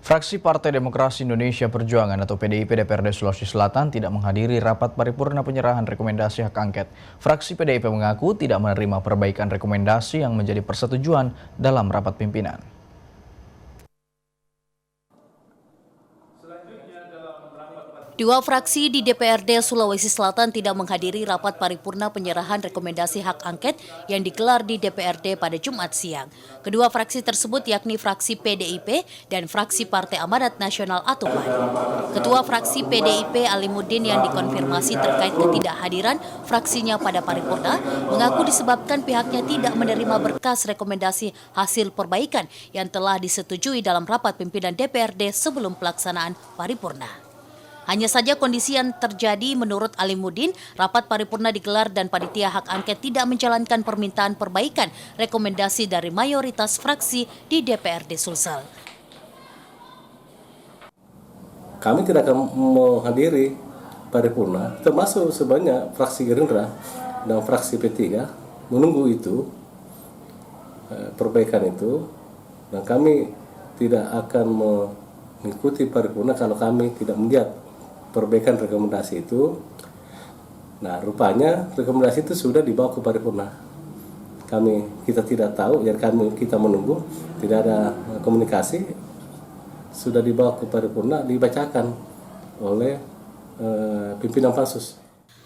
Fraksi Partai Demokrasi Indonesia Perjuangan atau PDIP DPRD Sulawesi Selatan tidak menghadiri rapat paripurna penyerahan rekomendasi hak angket. Fraksi PDIP mengaku tidak menerima perbaikan rekomendasi yang menjadi persetujuan dalam rapat pimpinan. Dua fraksi di DPRD Sulawesi Selatan tidak menghadiri rapat paripurna penyerahan rekomendasi hak angket yang digelar di DPRD pada Jumat siang. Kedua fraksi tersebut yakni fraksi PDIP dan fraksi Partai Amanat Nasional atau PAN. Ketua fraksi PDIP Alimuddin yang dikonfirmasi terkait ketidakhadiran fraksinya pada paripurna mengaku disebabkan pihaknya tidak menerima berkas rekomendasi hasil perbaikan yang telah disetujui dalam rapat pimpinan DPRD sebelum pelaksanaan paripurna. Hanya saja kondisi yang terjadi menurut Alimuddin, rapat paripurna digelar dan panitia hak angket tidak menjalankan permintaan perbaikan rekomendasi dari mayoritas fraksi di DPRD Sulsel. Kami tidak akan menghadiri paripurna, termasuk sebanyak fraksi Gerindra dan fraksi P3 menunggu itu, perbaikan itu, dan kami tidak akan mengikuti paripurna kalau kami tidak melihat perbaikan rekomendasi itu. Nah, rupanya rekomendasi itu sudah dibawa ke paripurna. Kita tidak tahu, ya kita menunggu, tidak ada komunikasi, sudah dibawa ke paripurna, dibacakan oleh pimpinan pansus.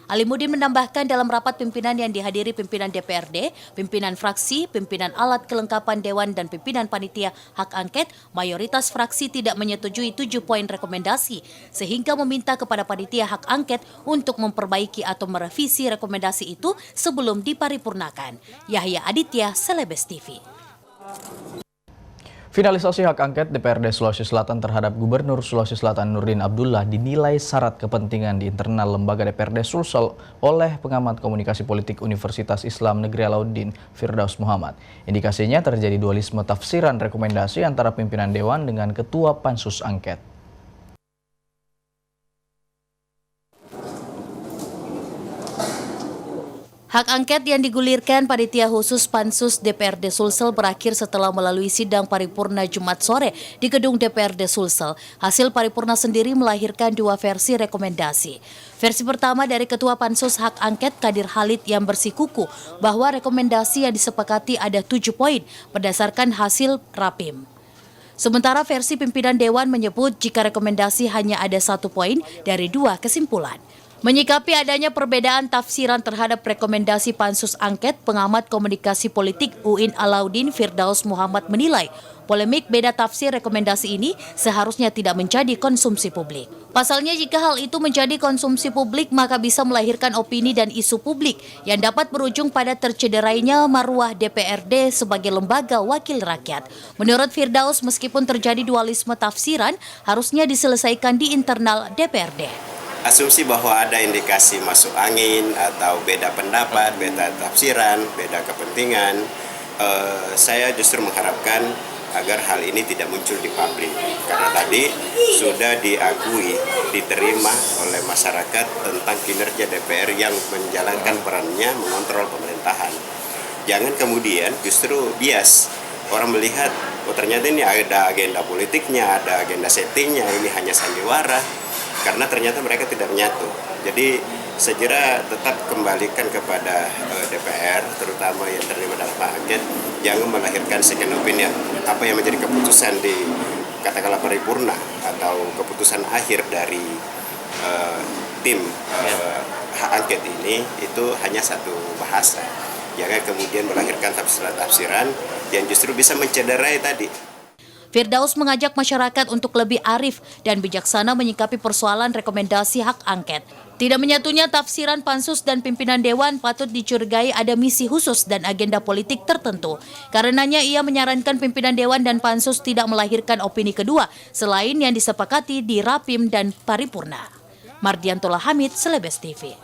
Alimuddin menambahkan dalam rapat pimpinan yang dihadiri pimpinan DPRD, pimpinan fraksi, pimpinan alat kelengkapan dewan dan pimpinan panitia hak angket, mayoritas fraksi tidak menyetujui 7 poin rekomendasi, sehingga meminta kepada panitia hak angket untuk memperbaiki atau merevisi rekomendasi itu sebelum diparipurnakan. Yahya Aditya, Celebes TV. Finalisasi hak angket DPRD Sulawesi Selatan terhadap Gubernur Sulawesi Selatan Nurdin Abdullah dinilai syarat kepentingan di internal lembaga DPRD Sulsel oleh pengamat komunikasi politik Universitas Islam Negeri Alauddin Firdaus Muhammad. Indikasinya terjadi dualisme tafsiran rekomendasi antara pimpinan Dewan dengan Ketua Pansus Angket. Hak angket yang digulirkan panitia khusus Pansus DPRD Sulsel berakhir setelah melalui sidang paripurna Jumat sore di gedung DPRD Sulsel. Hasil paripurna sendiri melahirkan dua versi rekomendasi. Versi pertama dari Ketua Pansus Hak Angket Kadir Halid yang bersikuku bahwa rekomendasi yang disepakati ada 7 poin berdasarkan hasil Rapim. Sementara versi pimpinan Dewan menyebut jika rekomendasi hanya ada 1 poin dari 2 kesimpulan. Menyikapi adanya perbedaan tafsiran terhadap rekomendasi Pansus Angket, pengamat komunikasi politik UIN Alauddin Firdaus Muhammad menilai polemik beda tafsir rekomendasi ini seharusnya tidak menjadi konsumsi publik. Pasalnya jika hal itu menjadi konsumsi publik maka bisa melahirkan opini dan isu publik yang dapat berujung pada tercederainya marwah DPRD sebagai lembaga wakil rakyat. Menurut Firdaus, meskipun terjadi dualisme tafsiran, harusnya diselesaikan di internal DPRD. Asumsi bahwa ada indikasi masuk angin atau beda pendapat, beda tafsiran, beda kepentingan, saya justru mengharapkan agar hal ini tidak muncul di publik. Karena tadi sudah diakui, diterima oleh masyarakat tentang kinerja DPR yang menjalankan perannya mengontrol pemerintahan. Jangan kemudian justru bias, orang melihat, oh ternyata ini ada agenda politiknya, ada agenda settingnya, ini hanya sandiwara. Karena ternyata mereka tidak menyatu. Jadi saya kira tetap kembalikan kepada DPR, terutama yang terlibat dalam hak angket, jangan melahirkan second opinion. Apa yang menjadi keputusan di katakanlah paripurna atau keputusan akhir dari tim hak angket ini itu hanya satu bahasa. Jangan kemudian melahirkan tafsiran yang justru bisa mencederai tadi. Firdaus mengajak masyarakat untuk lebih arif dan bijaksana menyikapi persoalan rekomendasi hak angket. Tidak menyatunya tafsiran Pansus dan pimpinan Dewan patut dicurigai ada misi khusus dan agenda politik tertentu. Karenanya ia menyarankan pimpinan Dewan dan Pansus tidak melahirkan opini kedua selain yang disepakati di Rapim dan Paripurna. Mardiantola Hamid, Celebes TV.